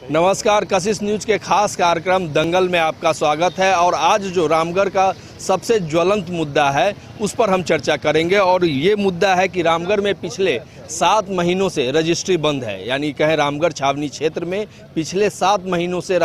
नमस्कार, कशिश न्यूज के खास कार्यक्रम दंगल में आपका स्वागत है। और आज जो रामगढ़ का सबसे ज्वलंत मुद्दा है उस पर हम चर्चा करेंगे। और ये मुद्दा है कि रामगढ़ में पिछले 7 महीनों से रजिस्ट्री बंद है, यानी कहें रामगढ़ छावनी क्षेत्र में पिछले 7 महीनों से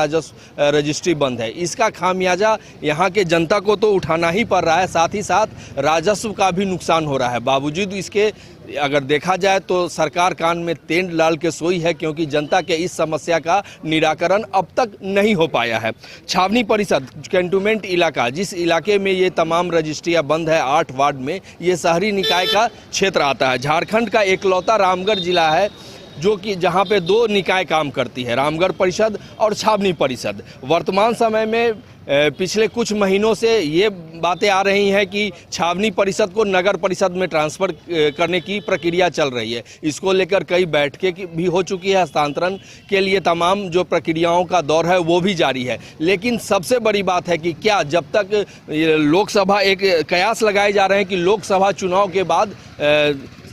रजिस्ट्री बंद है। इसका खामियाजा यहाँ के जनता को तो उठाना ही पड़ रहा है, साथ ही साथ राजस्व का भी नुकसान हो रहा है। बावजूद इसके अगर देखा जाए तो सरकार कान में तेल डाल के सोई है, क्योंकि जनता के इस समस्या का निराकरण अब तक नहीं हो पाया है। छावनी परिषद कैंटोनमेंट इलाका, जिस इलाके में ये तमाम रजिस्ट्रियां बंद है, 8 वार्ड में, ये शहरी निकाय का क्षेत्र आता है। झारखंड का एकलौता रामगढ़ जिला है जो कि जहां पे 2 निकाय काम करती है, रामगढ़ परिषद और छावनी परिषद। वर्तमान समय में पिछले कुछ महीनों से ये बातें आ रही हैं कि छावनी परिषद को नगर परिषद में ट्रांसफ़र करने की प्रक्रिया चल रही है। इसको लेकर कई बैठकें भी हो चुकी है, हस्तांतरण के लिए तमाम जो प्रक्रियाओं का दौर है वो भी जारी है। लेकिन सबसे बड़ी बात है कि क्या जब तक लोकसभा, एक कयास लगाए जा रहे हैं कि लोकसभा चुनाव के बाद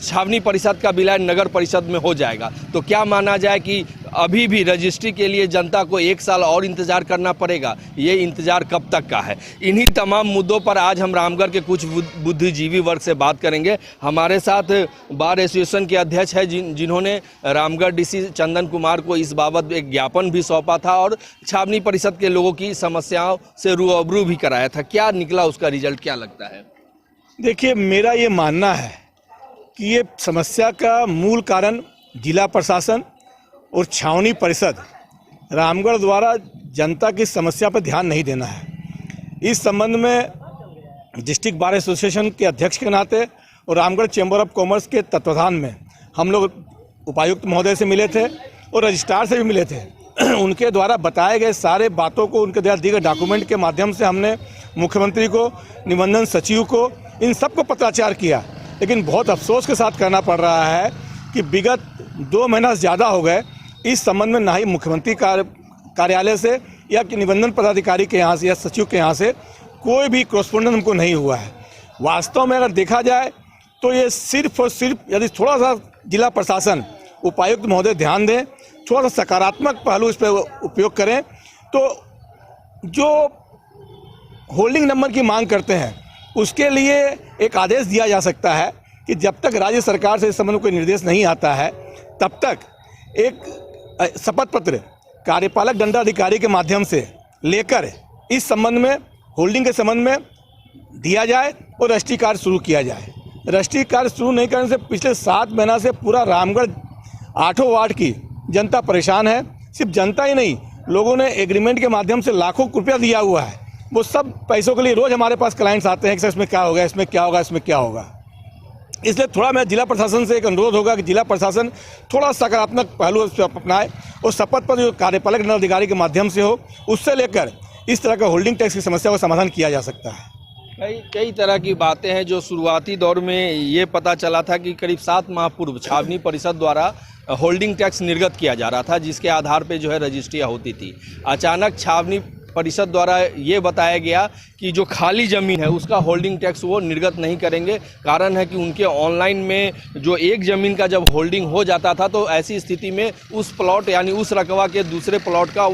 छावनी परिषद का विलय नगर परिषद में हो जाएगा, तो क्या माना जाए कि अभी भी रजिस्ट्री के लिए जनता को 1 साल और इंतज़ार करना पड़ेगा? ये इंतज़ार कब तक का है? इन्हीं तमाम मुद्दों पर आज हम रामगढ़ के कुछ बुद्धिजीवी वर्ग से बात करेंगे। हमारे साथ बार एसोसिएशन के अध्यक्ष हैं जिन्होंने रामगढ़ डीसी चंदन कुमार को इस बाबत एक ज्ञापन भी सौंपा था और छावनी परिषद के लोगों की समस्याओं से रूबरू भी कराया था। क्या निकला उसका रिजल्ट, क्या लगता है? देखिए, मेरा ये मानना है कि ये समस्या का मूल कारण जिला प्रशासन और छावनी परिषद रामगढ़ द्वारा जनता की समस्या पर ध्यान नहीं देना है। इस संबंध में डिस्ट्रिक्ट बार एसोसिएशन के अध्यक्ष के नाते और रामगढ़ चैम्बर ऑफ कॉमर्स के तत्वाधान में हम लोग उपायुक्त महोदय से मिले थे और रजिस्ट्रार से भी मिले थे। उनके द्वारा बताए गए सारे बातों को, उनके द्वारा दिए गए डॉक्यूमेंट के माध्यम से हमने मुख्यमंत्री को, निबंधन सचिव को, इन सबको पत्राचार किया। लेकिन बहुत अफसोस के साथ कहना पड़ रहा है कि विगत 2 महीना से ज़्यादा हो गए, इस संबंध में ना ही मुख्यमंत्री कार्यालय से या कि निबंधन पदाधिकारी के यहाँ से या सचिव के यहाँ से कोई भी कॉरेस्पॉन्डेंस हमको नहीं हुआ है। वास्तव में अगर देखा जाए तो ये सिर्फ और सिर्फ यदि थोड़ा सा जिला प्रशासन, उपायुक्त महोदय ध्यान दें, थोड़ा सा सकारात्मक पहलू इस पर उपयोग करें, तो जो होल्डिंग नंबर की मांग करते हैं उसके लिए एक आदेश दिया जा सकता है कि जब तक राज्य सरकार से इस संबंध में कोई निर्देश नहीं आता है तब तक एक शपथ पत्र कार्यपालक दंडाधिकारी के माध्यम से लेकर इस संबंध में, होल्डिंग के संबंध में दिया जाए और रजिस्ट्री कार्य शुरू किया जाए। रजिस्ट्री कार्य शुरू नहीं करने से पिछले 7 महीना से पूरा रामगढ़ 8 वार्ड की जनता परेशान है। सिर्फ जनता ही नहीं, लोगों ने एग्रीमेंट के माध्यम से लाखों रुपया दिया हुआ है। वो सब पैसों के लिए रोज़ हमारे पास क्लाइंट्स आते हैं कि सर इसमें क्या होगा, इसमें क्या होगा, इसमें क्या होगा। इसलिए थोड़ा मैं जिला प्रशासन से एक अनुरोध होगा कि जिला प्रशासन थोड़ा सकारात्मक पहलू अपनाए और शपथ पर जो कार्यपालक दंडाधिकारी के माध्यम से हो, उससे लेकर इस तरह का होल्डिंग टैक्स की समस्या का समाधान किया जा सकता है। कई तरह की बातें हैं जो शुरुआती दौर में ये पता चला था कि करीब 7 माह पूर्व छावनी परिषद द्वारा होल्डिंग टैक्स निर्गत किया जा रहा था, जिसके आधार पे जो है रजिस्ट्रियाँ होती थी। अचानक छावनी परिषद द्वारा ये बताया गया कि जो खाली ज़मीन है उसका होल्डिंग टैक्स वो निर्गत नहीं करेंगे। कारण है कि उनके ऑनलाइन में जो एक ज़मीन का जब होल्डिंग हो जाता था तो ऐसी स्थिति में उस प्लॉट यानी उस रकबा के दूसरे प्लॉट का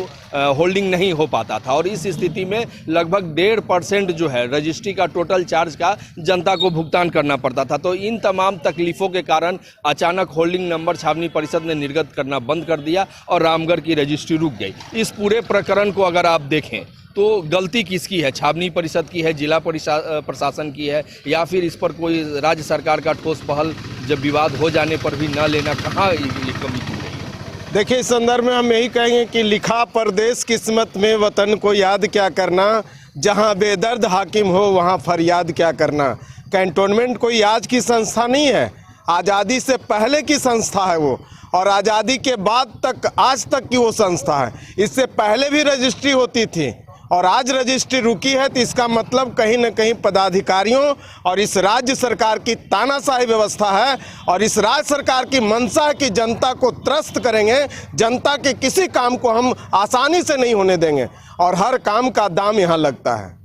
होल्डिंग नहीं हो पाता था। और इस स्थिति में लगभग 1.5% जो है रजिस्ट्री का टोटल चार्ज का जनता को भुगतान करना पड़ता था। तो इन तमाम तकलीफ़ों के कारण अचानक होल्डिंग नंबर छावनी परिषद ने निर्गत करना बंद कर दिया और रामगढ़ की रजिस्ट्री रुक गई। इस पूरे प्रकरण को अगर आप देखें तो गलती किसकी है? छावनी परिषद की है, जिला प्रशासन की है, या फिर इस पर कोई राज्य सरकार का ठोस पहल जब विवाद हो जाने पर भी न लेना, कहाँ ये कमी की गई? देखिए, इस संदर्भ में हम यही कहेंगे कि लिखा परदेश किस्मत में वतन को याद क्या करना, जहां बेदर्द हाकिम हो वहां फरियाद क्या करना। कैंटोनमेंट कोई आज की संस्था नहीं है, आज़ादी से पहले की संस्था है वो, और आज़ादी के बाद तक आज तक की वो संस्था है। इससे पहले भी रजिस्ट्री होती थी और आज रजिस्ट्री रुकी है, तो इसका मतलब कहीं न कहीं पदाधिकारियों और इस राज्य सरकार की तानाशाही व्यवस्था है और इस राज्य सरकार की मंशा है कि जनता को त्रस्त करेंगे, जनता के किसी काम को हम आसानी से नहीं होने देंगे और हर काम का दाम यहाँ लगता है।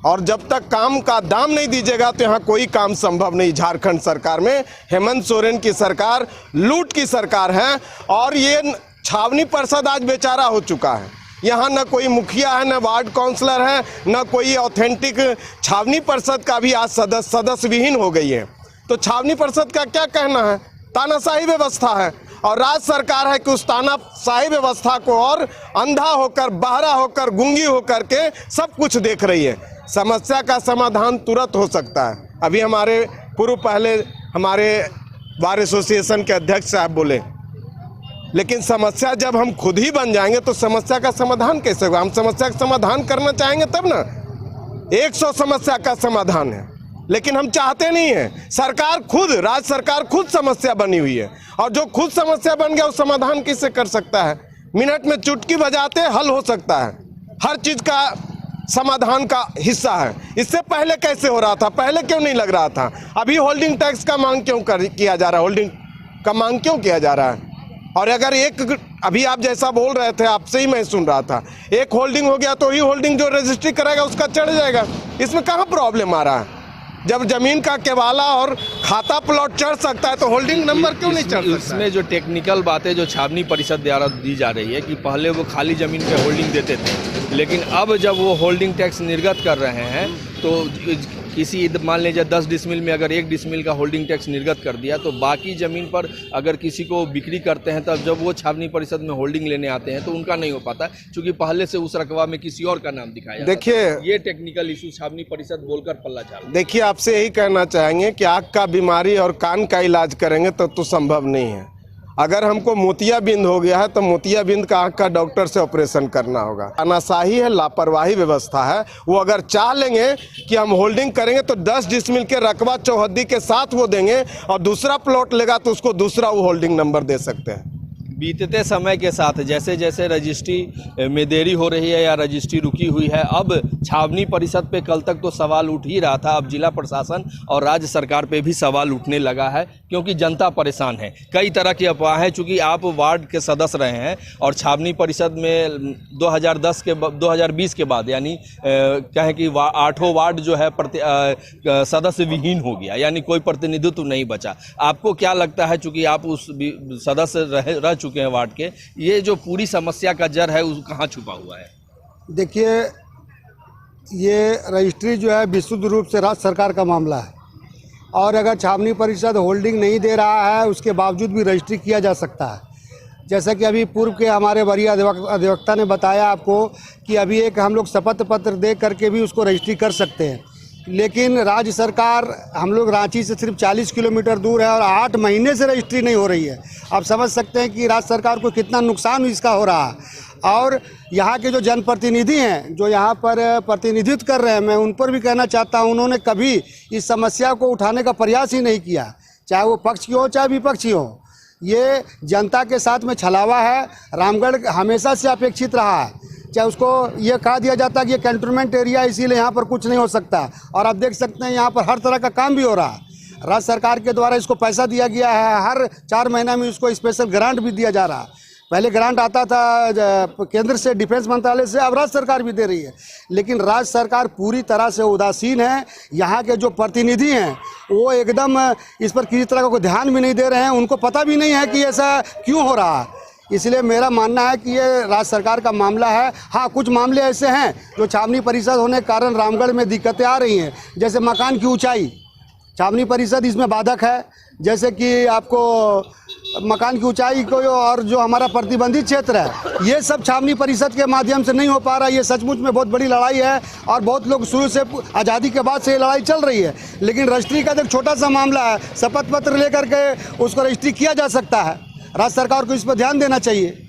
और जब तक काम का दाम नहीं दीजिएगा तो यहाँ कोई काम संभव नहीं। झारखंड सरकार में हेमंत सोरेन की सरकार लूट की सरकार है और ये छावनी परिषद आज बेचारा हो चुका है। यहाँ न कोई मुखिया है, न वार्ड काउंसलर है, न कोई ऑथेंटिक। छावनी परिषद का भी आज सदस्य विहीन हो गई है। तो छावनी परिषद का क्या कहना है? तानाशाही व्यवस्था है और राज्य सरकार है कि उस तानाशाही व्यवस्था को और अंधा होकर, बहरा होकर, गूंगी होकर के सब कुछ देख रही है। समस्या का समाधान तुरंत हो सकता है। अभी हमारे पहले हमारे बार एसोसिएशन के अध्यक्ष साहब बोले, लेकिन समस्या जब हम खुद ही बन जाएंगे तो समस्या का समाधान कैसे होगा? हम समस्या का समाधान करना चाहेंगे तब ना। 100 समस्या का समाधान है, लेकिन हम चाहते नहीं हैं। सरकार खुद, राज्य सरकार खुद समस्या बनी हुई है, और जो खुद समस्या बन गया वो समाधान किससे कर सकता है? मिनट में चुटकी बजाते हल हो सकता है। हर चीज का समाधान का हिस्सा है। इससे पहले कैसे हो रहा था? पहले क्यों नहीं लग रहा था? अभी होल्डिंग टैक्स का मांग क्यों किया जा रहा है? होल्डिंग का मांग क्यों किया जा रहा है? और अगर अभी आप जैसा बोल रहे थे, आपसे ही मैं सुन रहा था, एक होल्डिंग हो गया तो ही होल्डिंग जो रजिस्ट्री कराएगा उसका चढ़ जाएगा। इसमें कहाँ प्रॉब्लम आ रहा है? जब जमीन का केवाला और खाता प्लॉट चढ़ सकता है तो होल्डिंग नंबर क्यों नहीं चढ़ सकता? इसमें जो टेक्निकल बातें जो छावनी परिषद द्वारा दी जा रही है कि पहले वो खाली ज़मीन पे होल्डिंग देते थे, लेकिन अब जब वो होल्डिंग टैक्स निर्गत कर रहे हैं तो किसी, मान लीजिए 10 डिसमिल में अगर 1 डिसमिल का होल्डिंग टैक्स निर्गत कर दिया तो बाकी ज़मीन पर अगर किसी को बिक्री करते हैं तब जब वो छावनी परिषद में होल्डिंग लेने आते हैं तो उनका नहीं हो पाता, क्योंकि पहले से उस रकबा में किसी और का नाम दिखाया। देखिए, ये टेक्निकल इशू छावनी परिषद बोलकर पल्ला झाड़। देखिए, आपसे यही कहना चाहेंगे कि आँख का बीमारी और कान का इलाज करेंगे तो संभव नहीं है। अगर हमको मोतियाबिंद हो गया है तो मोतियाबिंद का आँख का डॉक्टर से ऑपरेशन करना होगा। तानाशाही है, लापरवाही व्यवस्था है। वो अगर चाह लेंगे कि हम होल्डिंग करेंगे तो 10 डिसमिल के रकबा चौहद्दी के साथ वो देंगे, और दूसरा प्लॉट लेगा तो उसको दूसरा वो होल्डिंग नंबर दे सकते हैं। बीतते समय के साथ जैसे जैसे रजिस्ट्री में देरी हो रही है या रजिस्ट्री रुकी हुई है, अब छावनी परिषद पे कल तक तो सवाल उठ ही रहा था, अब जिला प्रशासन और राज्य सरकार पे भी सवाल उठने लगा है, क्योंकि जनता परेशान है। कई तरह की अफवाहें, चूँकि आप वार्ड के सदस्य रहे हैं और छावनी परिषद में 2020 के बाद यानी कहें कि 8 वार्ड जो है सदस्य विहीन हो गया, यानी कोई प्रतिनिधित्व नहीं बचा। आपको क्या लगता है, चूँकि आप उस सदस्य रह चुके हैं वार्ड के, ये जो पूरी समस्या का जड़ है वो कहाँ छुपा हुआ है? देखिए, ये रजिस्ट्री जो है विशुद्ध रूप से राज्य सरकार का मामला है, और अगर छावनी परिषद होल्डिंग नहीं दे रहा है उसके बावजूद भी रजिस्ट्री किया जा सकता है। जैसा कि अभी पूर्व के हमारे वरीय अधिवक्ता ने बताया आपको कि अभी एक हम लोग शपथ पत्र दे करके भी उसको रजिस्ट्री कर सकते हैं, लेकिन राज्य सरकार, हम लोग रांची से सिर्फ 40 किलोमीटर दूर है और 8 महीने से रजिस्ट्री नहीं हो रही है। आप समझ सकते हैं कि राज्य सरकार को कितना नुकसान इसका हो रहा है। और यहाँ के जो जनप्रतिनिधि हैं जो यहाँ पर प्रतिनिधित्व कर रहे हैं, मैं उन पर भी कहना चाहता हूँ, उन्होंने कभी इस समस्या को उठाने का प्रयास ही नहीं किया, चाहे वो पक्षी हो चाहे विपक्षी हो। ये जनता के साथ में छलावा है। रामगढ़ हमेशा से अपेक्षित रहा है, चाहे उसको ये कहा दिया जाता है कि ये कैंटोनमेंट एरिया, इसीलिए यहाँ पर कुछ नहीं हो सकता, और आप देख सकते हैं यहाँ पर हर तरह का काम भी हो रहा है। राज्य सरकार के द्वारा इसको पैसा दिया गया है, हर 4 महीना में इसको स्पेशल ग्रांट भी दिया जा रहा है। पहले ग्रांट आता था केंद्र से, डिफेंस मंत्रालय से, अब राज्य सरकार भी दे रही है, लेकिन राज्य सरकार पूरी तरह से उदासीन है। यहाँ के जो प्रतिनिधि हैं वो एकदम इस पर किसी तरह का कोई ध्यान भी नहीं दे रहे हैं, उनको पता भी नहीं है कि ऐसा क्यों हो रहा है। इसलिए मेरा मानना है कि ये राज्य सरकार का मामला है। हाँ, कुछ मामले ऐसे हैं जो छावनी परिषद होने के कारण रामगढ़ में दिक्कतें आ रही हैं, जैसे मकान की ऊंचाई, छावनी परिषद इसमें बाधक है। जैसे कि आपको मकान की ऊंचाई को, और जो हमारा प्रतिबंधित क्षेत्र है, ये सब छावनी परिषद के माध्यम से नहीं हो पा रहा। ये सचमुच में बहुत बड़ी लड़ाई है, और बहुत लोग शुरू से, आज़ादी के बाद से ये लड़ाई चल रही है। लेकिन रजिस्ट्री का एक छोटा सा मामला है, शपथ पत्र लेकर के उसको रजिस्ट्री किया जा सकता है। राज्य सरकार को इस पर ध्यान देना चाहिए।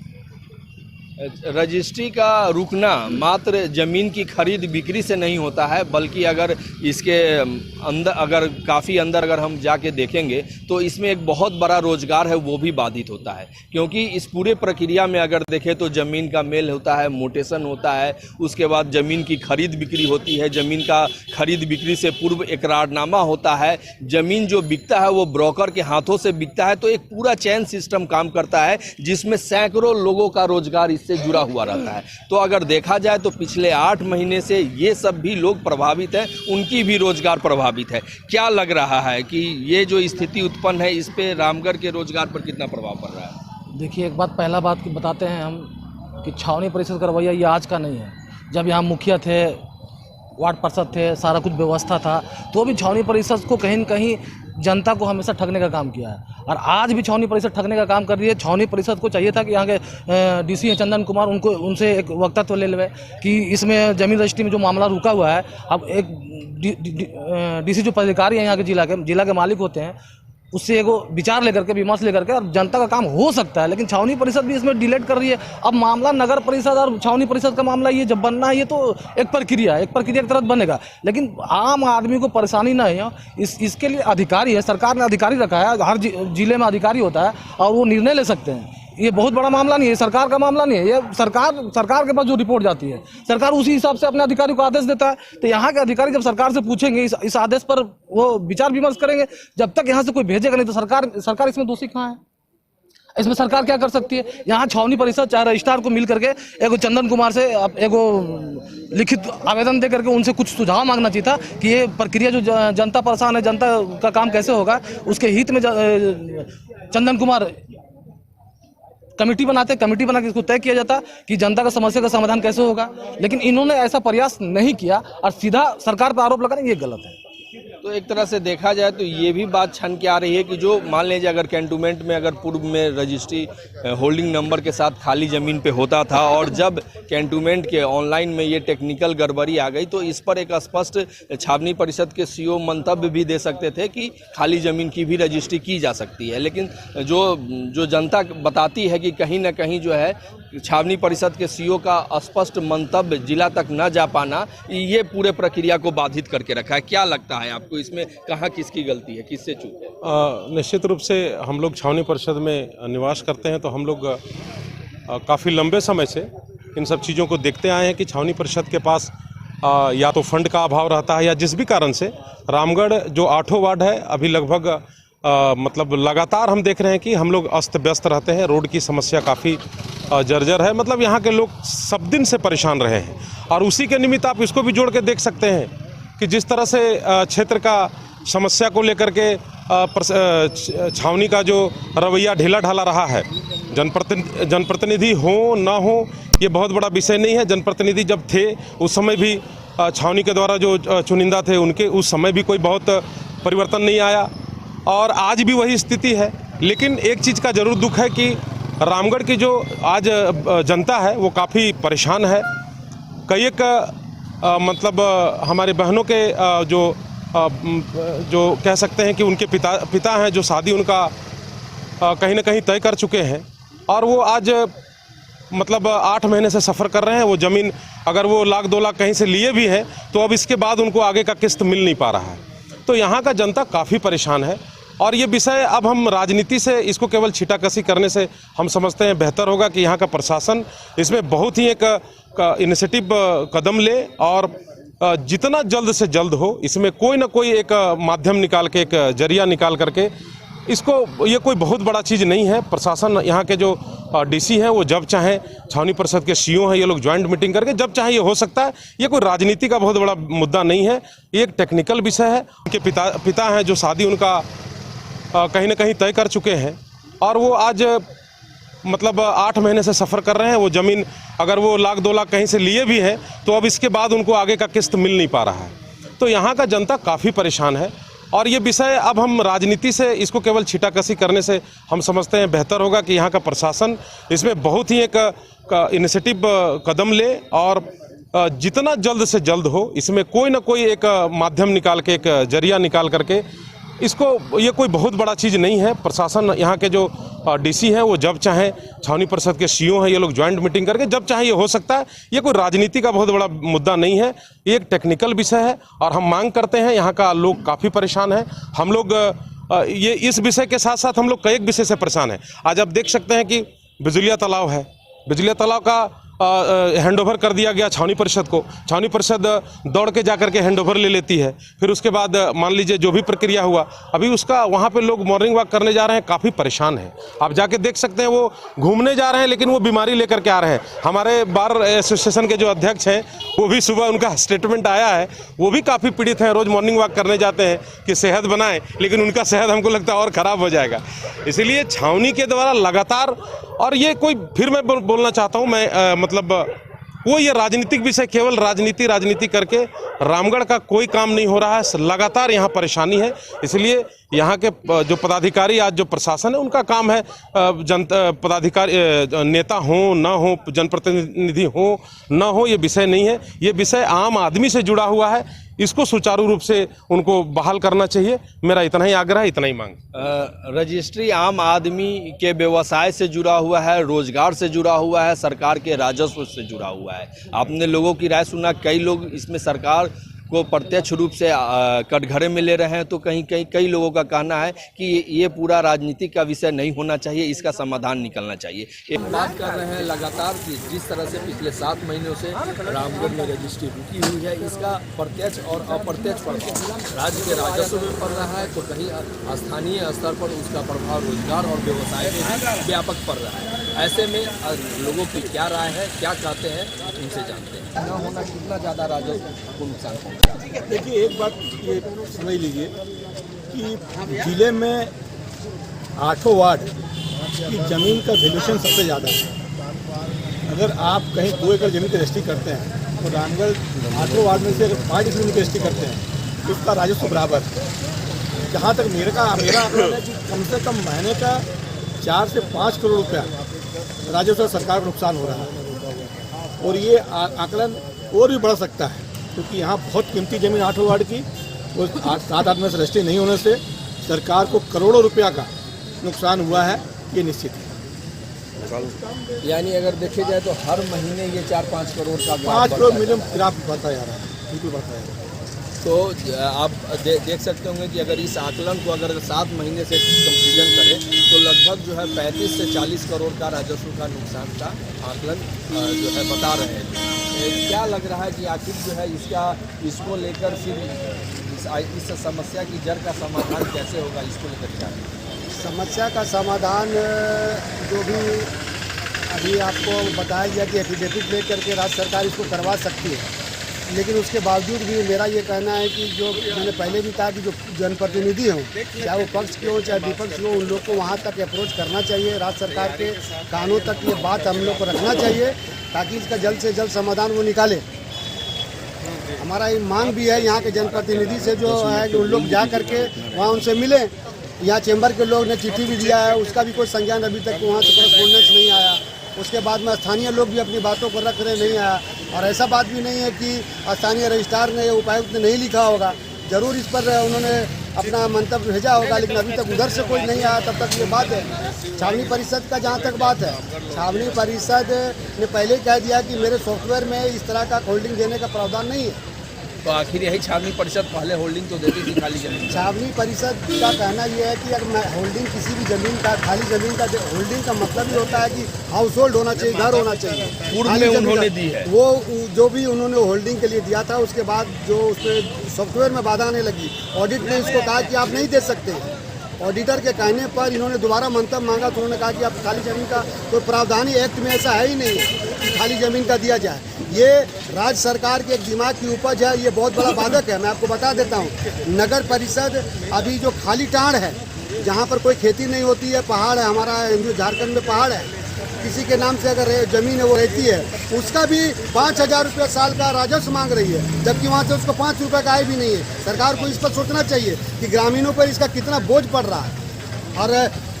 रजिस्ट्री का रुकना मात्र ज़मीन की खरीद बिक्री से नहीं होता है, बल्कि अगर इसके अंदर, अगर काफ़ी अंदर अगर हम जाके देखेंगे तो इसमें एक बहुत बड़ा रोजगार है वो भी बाधित होता है। क्योंकि इस पूरे प्रक्रिया में अगर देखें तो ज़मीन का मेल होता है, मोटेशन होता है, उसके बाद ज़मीन की खरीद बिक्री होती है, ज़मीन का खरीद बिक्री से पूर्व इकरारनामा होता है, ज़मीन जो बिकता है वो ब्रोकर के हाथों से बिकता है। तो एक पूरा चैन सिस्टम काम करता है जिसमें सैकड़ों लोगों का रोजगार से जुड़ा हुआ रहता है। तो अगर देखा जाए तो पिछले 8 महीने से ये सब भी लोग प्रभावित हैं, उनकी भी रोजगार प्रभावित है। क्या लग रहा है कि ये जो स्थिति उत्पन्न है इस पे रामगढ़ के रोजगार पर कितना प्रभाव पड़ रहा है? देखिए, एक बात पहला बात की बताते हैं हम कि छावनी परिषद का रवैया ये आज का नहीं है। जब यहाँ मुखिया थे, वार्ड पार्षद थे, सारा कुछ व्यवस्था था, तो भी छावनी परिषद को कहीं न कहीं जनता को हमेशा ठगने का काम किया है और आज भी छावनी परिषद ठगने का काम कर रही है। छावनी परिषद को चाहिए था कि यहाँ के डीसी हैं चंदन कुमार, उनसे एक वक्तत्व ले लेवे कि इसमें जमीन रजिस्ट्री में जो मामला रुका हुआ है, अब एक डीसी जो पदाधिकारी हैं यहाँ के जिला के मालिक होते हैं, उससे एगो विचार लेकर के, विमर्श लेकर के, और जनता का काम हो सकता है। लेकिन छावनी परिषद भी इसमें डिलेट कर रही है। अब मामला नगर परिषद और छावनी परिषद का मामला ये जब बनना है, ये तो एक प्रक्रिया के तहत बनेगा, लेकिन आम आदमी को परेशानी ना हो इसके लिए अधिकारी है, सरकार ने अधिकारी रखा है, हर जिले में अधिकारी होता है और वो निर्णय ले सकते हैं। ये बहुत बड़ा मामला नहीं है, सरकार का मामला नहीं है, ये सरकार के पास जो रिपोर्ट जाती है, सरकार उसी हिसाब से अपने अधिकारी को आदेश देता है। तो यहाँ के अधिकारी जब सरकार से पूछेंगे, इस आदेश पर वो विचार विमर्श करेंगे। जब तक यहाँ से कोई भेजेगा नहीं तो सरकार इसमें दोषी कहाँ है? इसमें सरकार क्या कर सकती है? यहाँ छावनी परिषद चाहे रजिस्ट्रार को मिल करके एगो चंदन कुमार से एगो लिखित आवेदन दे करके उनसे कुछ सुझाव मांगना चाहिए था कि ये प्रक्रिया जो जनता परेशान है, जनता का काम कैसे होगा, उसके हित में चंदन कुमार कमेटी बना के इसको तय किया जाता कि जनता का समस्या का समाधान कैसे होगा। लेकिन इन्होंने ऐसा प्रयास नहीं किया और सीधा सरकार पर आरोप लगाना ये गलत है। तो एक तरह से देखा जाए तो ये भी बात छन के आ रही है कि जो मान लीजिए अगर कैंटोनमेंट में अगर पूर्व में रजिस्ट्री होल्डिंग नंबर के साथ खाली ज़मीन पे होता था और जब कैंटोनमेंट के ऑनलाइन में ये टेक्निकल गड़बड़ी आ गई तो इस पर एक स्पष्ट छावनी परिषद के सीओ मंतव्य भी दे सकते थे कि खाली ज़मीन की भी रजिस्ट्री की जा सकती है। लेकिन जो जनता बताती है कि कहीं ना कहीं जो है छावनी परिषद के सीओ का स्पष्ट मंतव्य जिला तक न जा पाना, ये पूरे प्रक्रिया को बाधित करके रखा है। क्या लगता है आपको, इसमें कहाँ किसकी गलती है, किससे चूक है? निश्चित रूप से हम लोग छावनी परिषद में निवास करते हैं तो हम लोग काफ़ी लंबे समय से इन सब चीज़ों को देखते आए हैं कि छावनी परिषद के पास या तो फंड का अभाव रहता है या जिस भी कारण से रामगढ़ जो 8वां वार्ड है अभी लगभग मतलब लगातार हम देख रहे हैं कि हम लोग अस्त व्यस्त रहते हैं। रोड की समस्या काफ़ी जर्जर है, मतलब यहाँ के लोग सब दिन से परेशान रहे हैं और उसी के निमित्त आप इसको भी जोड़ के देख सकते हैं कि जिस तरह से क्षेत्र का समस्या को लेकर के छावनी का जो रवैया ढीला ढाला रहा है, जनप्रतिनिधि हो ना हो ये बहुत बड़ा विषय नहीं है। जनप्रतिनिधि जब थे उस समय भी छावनी के द्वारा जो चुनिंदा थे उनके उस समय भी कोई बहुत परिवर्तन नहीं आया और आज भी वही स्थिति है। लेकिन एक चीज़ का ज़रूर दुख है कि रामगढ़ की जो आज जनता है वो काफ़ी परेशान है। कई एक मतलब हमारे बहनों के जो कह सकते हैं कि उनके पिता हैं जो शादी उनका कहीं ना कहीं तय कर चुके हैं और वो आज मतलब 8 महीने से सफ़र कर रहे हैं। वो ज़मीन अगर वो 1 लाख 2 लाख कहीं से लिए भी हैं तो अब इसके बाद उनको आगे का किस्त मिल नहीं पा रहा है। तो यहाँ का जनता काफ़ी परेशान है और ये विषय अब हम राजनीति से इसको केवल छीटाकशी करने से हम समझते हैं बेहतर होगा कि यहाँ का प्रशासन इसमें बहुत ही एक इनिशिएटिव कदम ले और जितना जल्द से जल्द हो इसमें कोई ना कोई एक माध्यम निकाल के, एक जरिया निकाल करके इसको, ये कोई बहुत बड़ा चीज़ नहीं है। प्रशासन यहाँ के जो डीसी हैं वो जब चाहें, छावनी परिषद के सीओ हैं, ये लोग ज्वाइंट मीटिंग करके जब चाहें ये हो सकता है। ये कोई राजनीति का बहुत बड़ा मुद्दा नहीं है, ये एक टेक्निकल विषय है। उनके पिता हैं जो शादी उनका कहीं ना कहीं तय कर चुके हैं और वो आज मतलब 8 महीने से सफ़र कर रहे हैं। वो ज़मीन अगर वो 1 लाख 2 लाख कहीं से लिए भी हैं तो अब इसके बाद उनको आगे का किस्त मिल नहीं पा रहा है। तो यहाँ का जनता काफ़ी परेशान है और ये विषय अब हम राजनीति से इसको केवल छीटाकशी करने से हम समझते हैं बेहतर होगा कि यहाँ का प्रशासन इसमें बहुत ही एक इनिशिएटिव कदम ले और जितना जल्द से जल्द हो इसमें कोई ना कोई एक माध्यम निकाल के, एक जरिया निकाल करके इसको, ये कोई बहुत बड़ा चीज़ नहीं है। प्रशासन यहाँ के जो डीसी हैं वो जब चाहें, छावनी परिषद के सीओ हैं, ये लोग ज्वाइंट मीटिंग करके जब चाहें ये हो सकता है। ये कोई राजनीति का बहुत बड़ा मुद्दा नहीं है, ये एक टेक्निकल विषय है और हम मांग करते हैं। यहाँ का लोग काफ़ी परेशान है। हम लोग ये इस विषय के साथ साथ हम लोग कई एक विषय से परेशान हैं। आज आप देख सकते हैं कि बिजलिया तालाब है, बिजलिया तालाब का हैंडओवर कर दिया गया छावनी परिषद को। छावनी परिषद दौड़ के जा करके हैंडओवर ले लेती है। फिर उसके बाद मान लीजिए जो भी प्रक्रिया हुआ, अभी उसका वहाँ पे लोग मॉर्निंग वॉक करने जा रहे हैं, काफ़ी परेशान हैं। आप जाके देख सकते हैं, वो घूमने जा रहे हैं लेकिन वो बीमारी लेकर के आ रहे हैं। हमारे बार एसोसिएशन के जो अध्यक्ष हैं, वो भी सुबह उनका स्टेटमेंट आया है, वो भी काफ़ी पीड़ित हैं। रोज़ मॉर्निंग वॉक करने जाते हैं कि सेहत बनाएं, लेकिन उनका सेहत हमको लगता है और ख़राब हो जाएगा। इसलिए छावनी के द्वारा लगातार, और ये कोई फिर मैं बोलना चाहता हूँ मैं मतलब वो ये राजनीतिक विषय, केवल राजनीति करके रामगढ़ का कोई काम नहीं हो रहा है। लगातार यहाँ परेशानी है। इसलिए यहाँ के जो पदाधिकारी, आज जो प्रशासन है, उनका काम है पदाधिकारी नेता हो ना हो, जनप्रतिनिधि हो ना हो, ये विषय नहीं है। ये विषय आम आदमी से जुड़ा हुआ है। इसको सुचारू रूप से उनको बहाल करना चाहिए। मेरा इतना ही आग्रह है, इतना ही मांग। रजिस्ट्री आम आदमी के व्यवसाय से जुड़ा हुआ है, रोजगार से जुड़ा हुआ है, सरकार के राजस्व से जुड़ा हुआ है। आपने लोगों की राय सुना, कई लोग इसमें सरकार को प्रत्यक्ष रूप से कटघरे में ले रहे हैं, तो कई लोगों का कहना है कि ये पूरा राजनीतिक का विषय नहीं होना चाहिए, इसका समाधान निकलना चाहिए। एक बात कर रहे हैं लगातार कि जिस तरह से पिछले 7 महीनों से रामगढ़ में रजिस्ट्री रुकी हुई है, इसका प्रत्यक्ष और अप्रत्यक्ष प्रभाव राज्य के राजस्व में पड़ रहा है, तो कहीं स्थानीय स्तर पर उसका प्रभाव रोजगार और व्यवसाय में भी व्यापक पड़ रहा है। ऐसे में लोगों की क्या राय है, क्या कहते हैं, इनसे जानते हैं। न होना कितना ज़्यादा राजस्व को नुकसान पहुँचा। देखिए, एक बात ये समझ लीजिए कि जिले में 8 वार्ड की ज़मीन का वैल्यूएशन सबसे ज़्यादा है। अगर आप कहीं 2 एकड़ ज़मीन की रजिस्ट्री करते हैं, तो रामगढ़ 8 वार्ड में से अगर 5 एकड़ की रजिस्ट्री करते हैं, तो उसका राजस्व बराबर है। जहाँ तक मेरा आंकलन है कि कम से कम महीने का 4 से 5 करोड़ रुपया राजस्व सरकार को नुकसान हो रहा है। और ये आंकलन और भी बढ़ सकता है, क्योंकि यहाँ बहुत कीमती ज़मीन 8 वार्ड की और 7-8 में से रजिस्ट्री नहीं होने से सरकार को करोड़ों रुपया का नुकसान हुआ है, ये निश्चित है। यानी अगर देखे जाए तो हर महीने ये 4-5 करोड़ का 5 करोड़ मिनिमम ग्राफ बढ़ता जा रहा है, बिल्कुल बढ़ता जा रहा है। तो आप देख सकते होंगे कि अगर इस आकलन को अगर 7 महीने से कंपेरिजन करें तो लगभग जो है 35 से 40 करोड़ का राजस्व का नुकसान का आकलन जो है बता रहे हैं। क्या लग रहा है कि आखिर जो है इसको लेकर फिर इस समस्या की जड़ का समाधान कैसे होगा, इसको लेकर क्या है? समस्या का समाधान जो भी अभी आपको बताया गया कि एफिडेविट लेकर के राज्य सरकार इसको करवा सकती है, लेकिन उसके बावजूद भी मेरा ये कहना है कि जो मैंने पहले भी कहा कि जो जनप्रतिनिधि हों, चाहे वो पक्ष के हों चाहे विपक्ष हो, उन लोग को वहाँ तक अप्रोच करना चाहिए। राज्य सरकार के कानों तक ये बात हम लोग को रखना चाहिए, ताकि इसका जल्द से जल्द समाधान वो निकाले। हमारा ये मांग भी है यहाँ के जनप्रतिनिधि से जो है कि उन लोग जा करके वहाँ उनसे मिलें। यहाँ चैम्बर के लोग ने चिट्ठी भी दिया है, उसका भी कोई संज्ञान अभी तक वहाँ से कॉरेस्पॉन्डेंस नहीं आया। उसके बाद में स्थानीय लोग भी अपनी बातों को रख रहे नहीं आया, और ऐसा बात भी नहीं है कि स्थानीय रजिस्ट्रार ने, उपायुक्त ने नहीं लिखा होगा। ज़रूर इस पर उन्होंने अपना मंतव्य भेजा होगा, लेकिन अभी तक उधर से कोई नहीं आया। तब तक ये बात है छावनी परिषद का, जहाँ तक बात है, छावनी परिषद ने पहले कह दिया कि मेरे सॉफ्टवेयर में इस तरह का होल्डिंग देने का प्रावधान नहीं है। तो आखिर यही छावनी परिषद पहले होल्डिंग तो देती थी खाली जमीन। छावनी परिषद का कहना यह है कि अगर होल्डिंग किसी भी ज़मीन का, खाली ज़मीन का होल्डिंग का मतलब ये होता है कि हाउस होल्ड होना चाहिए, घर होना चाहिए। पूर्व में उन्होंने दी है, वो जो भी उन्होंने होल्डिंग के लिए दिया था, उसके बाद जो उसमें सॉफ्टवेयर में बाधा आने लगी, ऑडिट ने इसको कहा कि आप नहीं दे सकते। ऑडिटर के कहने पर इन्होंने दोबारा मंतव्य मांगा, तो उन्होंने कहा कि आप खाली ज़मीन का कोई प्रावधान ही एक्ट में ऐसा है ही नहीं कि खाली ज़मीन का दिया जाए। ये राज्य सरकार के एक दिमाग की उपज है, ये बहुत बड़ा बाधक है। मैं आपको बता देता हूँ, नगर परिषद अभी जो खाली टाड़ है, जहाँ पर कोई खेती नहीं होती है, पहाड़ है, हमारा हिंदू झारखंड में पहाड़ है, किसी के नाम से अगर ज़मीन है वो रहती है, उसका भी 5,000 रुपये साल का राजस्व मांग रही है, जबकि वहाँ से उसको 5 रुपये का आय भी नहीं है। सरकार को इस पर सोचना चाहिए कि ग्रामीणों पर इसका कितना बोझ पड़ रहा है। और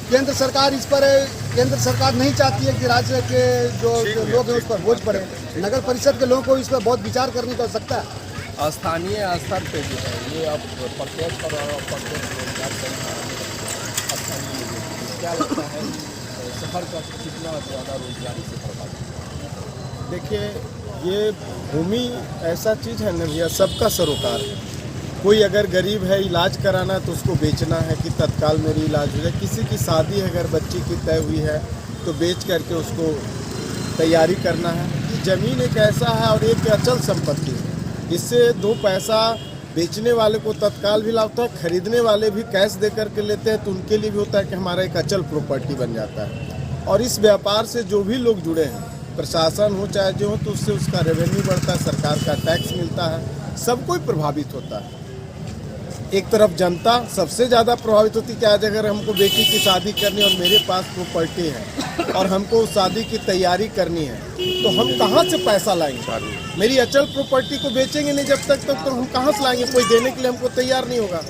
केंद्र सरकार इस पर, केंद्र सरकार नहीं चाहती है कि राज्य के जो लोग हैं उस पर बोझ पड़े। नगर परिषद के लोगों को इस पर बहुत विचार करने की आवश्यकता है। स्थानीय स्तर पे जो है ये अब प्रत्यक्ष और अप्रत्यक्ष रोजगार क्या लगता है, शहर का कितना ज़्यादा रोजगारी से प्रभावित? देखिए, ये भूमि ऐसा चीज़ है ना भैया, सबका सरोकार है। कोई अगर गरीब है, इलाज कराना तो उसको बेचना है कि तत्काल मेरी इलाज हो जाए। किसी की शादी अगर बच्ची की तय हुई है तो बेच करके उसको तैयारी करना है। जमीन एक ऐसा है और एक अचल संपत्ति है। इससे दो पैसा बेचने वाले को तत्काल भी लाभ होता है, खरीदने वाले भी कैश दे करके लेते हैं तो उनके लिए भी होता है कि हमारा एक अचल प्रॉपर्टी बन जाता है। और इस व्यापार से जो भी लोग जुड़े हैं, प्रशासन हो चाहे जो हो, तो उससे उसका रेवेन्यू बढ़ता है, सरकार का टैक्स मिलता है, सब कोई प्रभावित होता है। एक तरफ जनता सबसे ज़्यादा प्रभावित होती है कि आज अगर हमको बेटी की शादी करनी और मेरे पास प्रॉपर्टी है और हमको उस शादी की तैयारी करनी है तो हम कहाँ से पैसा लाएंगे? मेरी अचल प्रॉपर्टी को बेचेंगे नहीं जब तक, तो हम कहाँ से लाएंगे? कोई देने के लिए हमको तैयार नहीं होगा।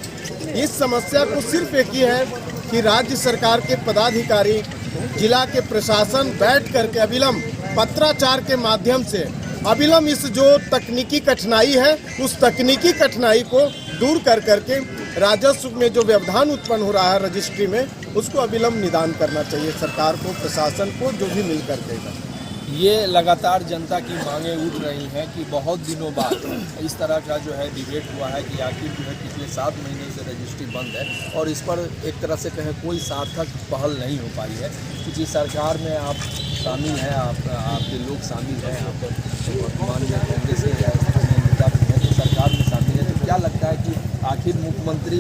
इस समस्या को सिर्फ एक ही है कि राज्य सरकार के पदाधिकारी, जिला के प्रशासन बैठ करके अविलंब पत्राचार के माध्यम से अविलंब इस जो तकनीकी कठिनाई है उस तकनीकी कठिनाई को दूर कर करके राजस्व में जो व्यवधान उत्पन्न हो रहा है रजिस्ट्री में, उसको अविलंब निदान करना चाहिए सरकार को, प्रशासन को, जो भी मिल करके। ये लगातार जनता की मांगें उठ रही हैं कि बहुत दिनों बाद इस तरह का जो है डिबेट हुआ है कि आखिर जो है पिछले 7 महीने से रजिस्ट्री बंद है और इस पर एक तरह से कहें कोई सार्थक पहल नहीं हो पाई है। क्योंकि सरकार में आप शामिल हैं, आपके लोग शामिल हैं, आप वर्तमान में कांग्रेस के नेता भी हैं, तो सरकार में शामिल है, तो क्या लगता है कि आखिर मुख्यमंत्री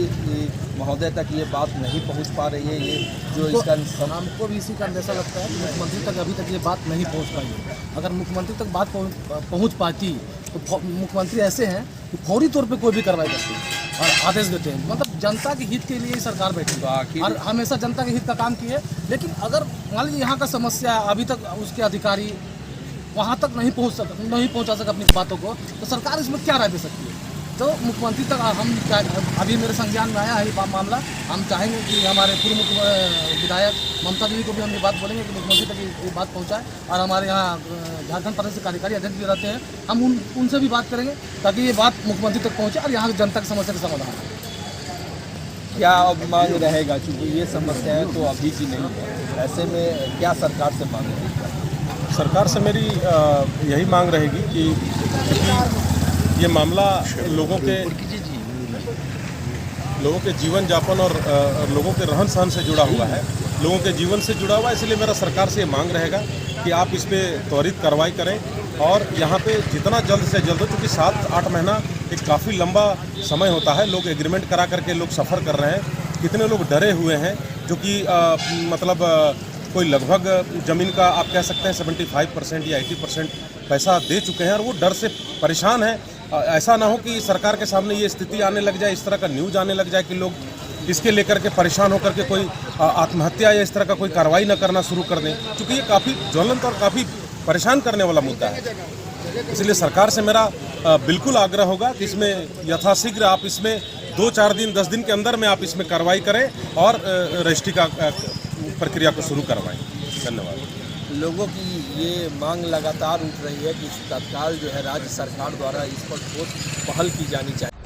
महोदय तक ये बात नहीं पहुंच पा रही है? ये जो इसका हमको भी इसी का अंदेशा लगता है कि मुख्यमंत्री तक अभी तक ये बात नहीं पहुंच पाई है। अगर मुख्यमंत्री तक बात पहुंच पाती तो मुख्यमंत्री ऐसे हैं कि फौरी तौर पे कोई भी कार्रवाई करते हैं और आदेश देते हैं। मतलब जनता के हित के लिए ही सरकार बैठी है और हमेशा जनता के हित का काम की है। लेकिन अगर मान लीजिए यहाँ का समस्या अभी तक उसके अधिकारी वहाँ तक नहीं पहुँचा सके अपनी बातों को, तो सरकार इसमें क्या राय दे सकती है? तो मुख्यमंत्री तक हम अभी मेरे संज्ञान में आया है ये मामला। हम चाहेंगे कि हमारे पूर्व विधायक ममता दीदी को भी हम ये बात बोलेंगे कि मुख्यमंत्री तक ये बात पहुंचाए। और हमारे यहाँ झारखंड प्रदेश के कार्यकारी अध्यक्ष भी रहते हैं, हम उनसे भी बात करेंगे ताकि ये बात मुख्यमंत्री तक पहुँचे और यहाँ की जनता की समस्या का समाधान हो। क्या अब मांग रहेगा? क्योंकि ये समस्याएं तो अभी की नहीं है, ऐसे में क्या सरकार से मांग रहेगी? सरकार से मेरी यही मांग रहेगी कि ये मामला लोगों के जीवन यापन और लोगों के रहन सहन से जुड़ा हुआ है, लोगों के जीवन से जुड़ा हुआ है। इसलिए मेरा सरकार से ये मांग रहेगा कि आप इस पे त्वरित कार्रवाई करें और यहाँ पे जितना जल्द से जल्द हो, क्योंकि 7-8 महीना एक काफ़ी लंबा समय होता है। लोग एग्रीमेंट करा करके लोग सफ़र कर रहे हैं, कितने लोग डरे हुए हैं जो कि मतलब कोई लगभग ज़मीन का आप कह सकते हैं 75% या 80% पैसा दे चुके हैं और वो डर से परेशान है। ऐसा ना हो कि सरकार के सामने ये स्थिति आने लग जाए, इस तरह का न्यूज़ आने लग जाए कि लोग इसके लेकर के परेशान होकर के कोई आत्महत्या या इस तरह का कोई कार्रवाई न करना शुरू कर दें, क्योंकि ये काफ़ी ज्वलंत और काफ़ी परेशान करने वाला मुद्दा है। इसलिए सरकार से मेरा बिल्कुल आग्रह होगा कि इसमें यथाशीघ्र आप इसमें 2-4 दिन 10 दिन के अंदर में आप इसमें कार्रवाई करें और रजिस्ट्री का प्रक्रिया को शुरू करवाएं। धन्यवाद। लोगों की ये मांग लगातार उठ रही है कि तत्काल जो है राज्य सरकार द्वारा इस पर ठोस पहल की जानी चाहिए।